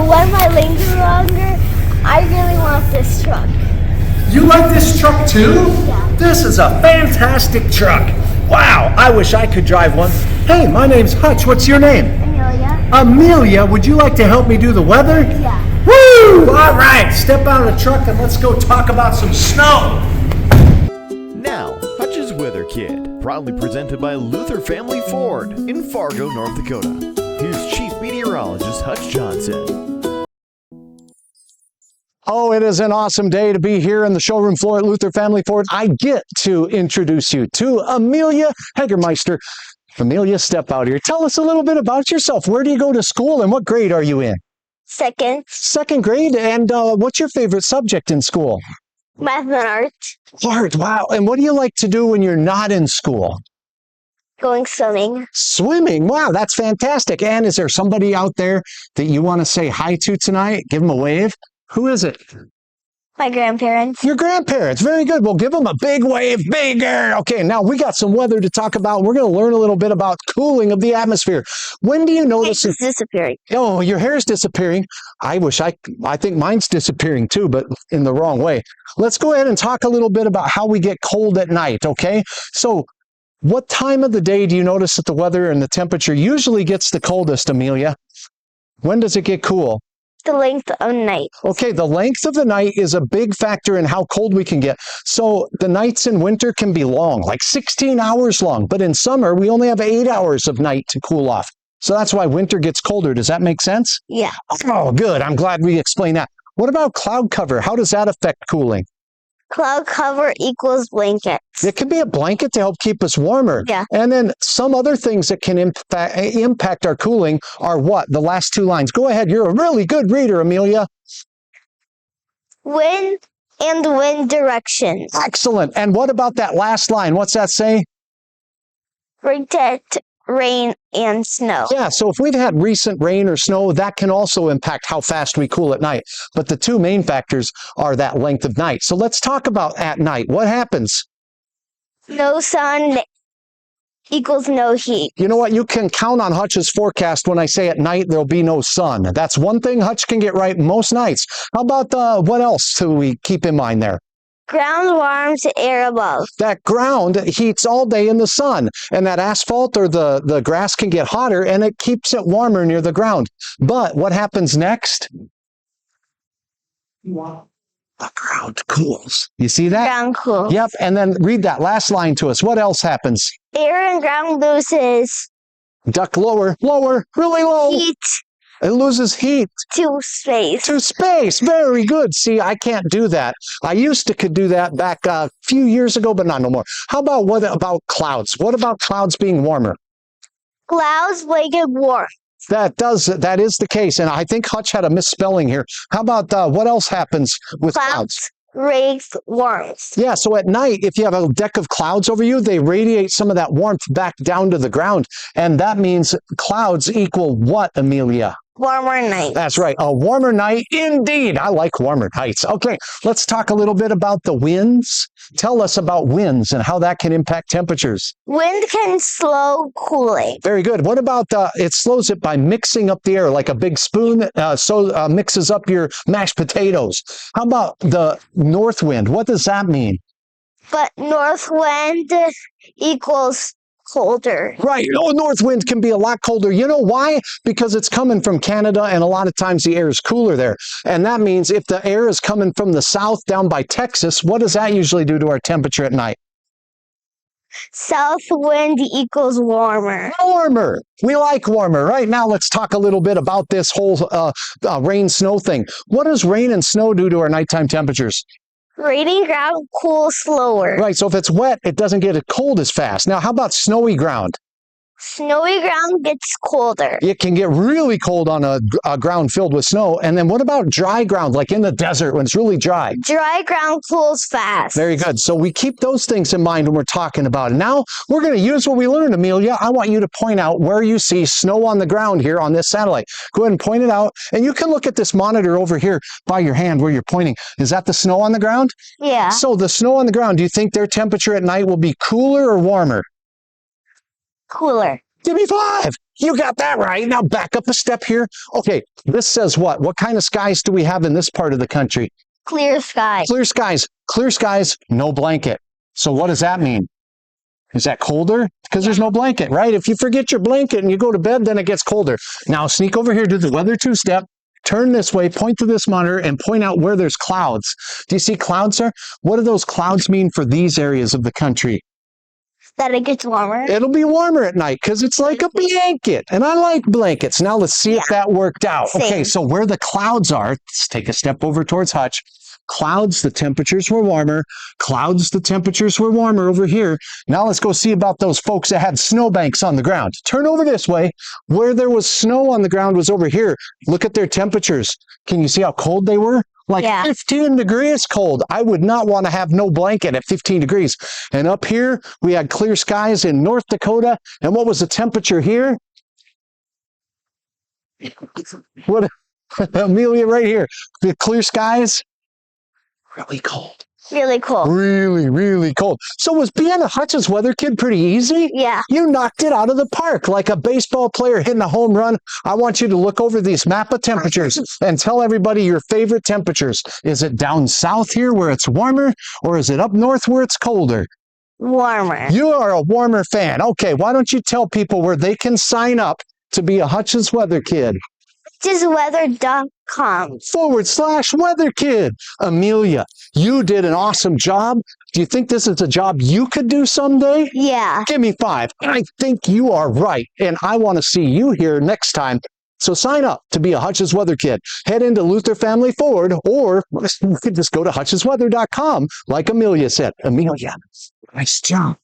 when my legs are longer, I really want this truck. You like this truck too? Yeah. This is a fantastic truck. Wow, I wish I could drive one. Hey, my name's Hutch. What's your name? Amelia? Amelia, would you like to help me do the weather? Yeah. Woo! All right, step out of the truck and let's go talk about some snow. Now, Hutch'S Weather Kit, proudly presented by Luther Family Ford in Fargo, North Dakota. Here's Chief Meteorologist Hutch Johnson. Oh, it is an awesome day to be here in the showroom floor at Luther Family Ford. I get to introduce you to Emelia Hagemeister. Amelia, step out here. Tell us a little bit about yourself. Where do you go to school and what grade are you in? Second, Second grade. And what's your favorite subject in school? math and art. Art. Wow. And what do you like to do when you're not in school? Going swimming. Swimming. Wow, that's fantastic. And is there somebody out there that you want to say hi to tonight? Give them a wave. Who is it? My grandparents. Your grandparents. Very good. Well, give them a big wave. Bigger. Okay, now we got some weather to talk about. We're going to learn a little bit about cooling of the atmosphere. When do you notice It's disappearing. Oh, your hair is disappearing. I think mine's disappearing too, but in the wrong way. Let's go ahead and talk a little bit about how we get cold at night, okay? So what time of the day do you notice that the weather and the temperature usually gets the coldest, Amelia? When does it get cool? The length of night. Okay, the length of the night is a big factor in how cold we can get. So the nights in winter can be long, like 16 hours long. But in summer, we only have 8 hours of night to cool off. So that's why winter gets colder. Does that make sense? Yeah. Oh, good. I'm glad we explained that. What about cloud cover? How does that affect cooling? Cloud cover equals blankets. It can be a blanket to help keep us warmer. Yeah. And then some other things that can impact our cooling are what? The last two lines. Go ahead. You're a really good reader, Amelia. Wind and wind directions. Excellent. And what about that last line? What's that say? Predict rain and snow. Yeah, so if we've had recent rain or snow, that can also impact how fast we cool at night. But the two main factors are that length of night. So let's talk about at night. What happens? No sun equals no heat. You know what? You can count on Hutch's forecast when I say at night there'll be no sun. That's one thing Hutch can get right most nights. How about what else do we keep in mind there? Ground warms air above. That ground heats all day in the sun, and that asphalt or the grass can get hotter, and it keeps it warmer near the ground. But what happens next? The ground cools. You see that? Ground cools. Yep, and then read that last line to us. What else happens? Air and ground loses Duck lower, lower, really low. heat It loses heat to space. to space. Very good. See, I can't do that. I used to could do that back a few years ago, but not no more. What about clouds? What about clouds being warmer? Clouds blanket warm. That is the case, and I think Hutch had a misspelling here. How about what else happens with clouds? Raise warmth. Yeah, so at night, if you have a deck of clouds over you, they radiate some of that warmth back down to the ground, and that means clouds equal what, Amelia? Warmer night. That's right, a warmer night indeed. I like warmer nights. Okay, let's talk a little bit about the winds. Tell us about winds and how that can impact temperatures. Wind can slow cooling. Very good. What about it slows it by mixing up the air like a big spoon mixes up your mashed potatoes. How about the north wind? What does that mean? But north wind equals colder. Right. Oh, north wind can be a lot colder. You know why? Because it's coming from Canada, and a lot of times the air is cooler there. And that means if the air is coming from the south down by Texas, what does that usually do to our temperature at night? South wind equals warmer. Warmer. We like warmer. Right now, let's talk a little bit about this whole rain-snow thing. What does rain and snow do to our nighttime temperatures? Raining ground cools slower. Right, so if it's wet, it doesn't get cold as fast. Now, how about snowy ground? Snowy ground gets colder. It can get really cold on a ground filled with snow. And then what about dry ground, like in the desert when it's really dry? Dry ground cools fast. Very good. So we keep those things in mind when we're talking about it. Now, we're going to use what we learned, Amelia. I want you to point out where you see snow on the ground here on this satellite. Go ahead and point it out. And you can look at this monitor over here by your hand where you're pointing. Is that the snow on the ground? Yeah. So the snow on the ground, do you think their temperature at night will be cooler or warmer? Cooler. Give me 5. You got that right. Now back up a step here. Okay, this says what? What kind of skies do we have in this part of the country? Clear sky. Clear skies. Clear skies, no blanket. So what does that mean? Is that colder? Because there's no blanket, right? If you forget your blanket and you go to bed, then it gets colder. Now sneak over here, do the weather two-step, turn this way, point to this monitor, and point out where there's clouds. Do you see clouds there? What do those clouds mean for these areas of the country? That it gets warmer. It'll be warmer at night because it's like a blanket. And I like blankets. Now let's see if that worked out. Same. Okay, so where the clouds are, let's take a step over towards Hutch. Clouds, the temperatures were warmer. Clouds, the temperatures were warmer over here. Now let's go see about those folks that had snowbanks on the ground. Turn over this way. Where there was snow on the ground was over here. Look at their temperatures. Can you see how cold they were? Like 15 degrees cold. I would not want to have no blanket at 15 degrees. And up here, we had clear skies in North Dakota. And what was the temperature here? What, Emelia, right here. The clear skies, really cold. Really cool. Really, really cold. So was being a Hutch'S weather kid pretty easy? Yeah. You knocked it out of the park like a baseball player hitting a home run. I want you to look over these map of temperatures and tell everybody your favorite temperatures. Is it down south here where it's warmer, or is it up north where it's colder? Warmer. You are a warmer fan. Okay, why don't you tell people where they can sign up to be a Hutch'S weather kid? Hutch'sWeather.com. /weather kid. Emelia, you did an awesome job. Do you think this is a job you could do someday? Yeah. Give me 5. I think you are right. And I want to see you here next time. So sign up to be a Hutch'S weather kid. Head into Luther Family Ford, or you could just go to Hutch'sWeather.com like Emelia said. Emelia, nice job.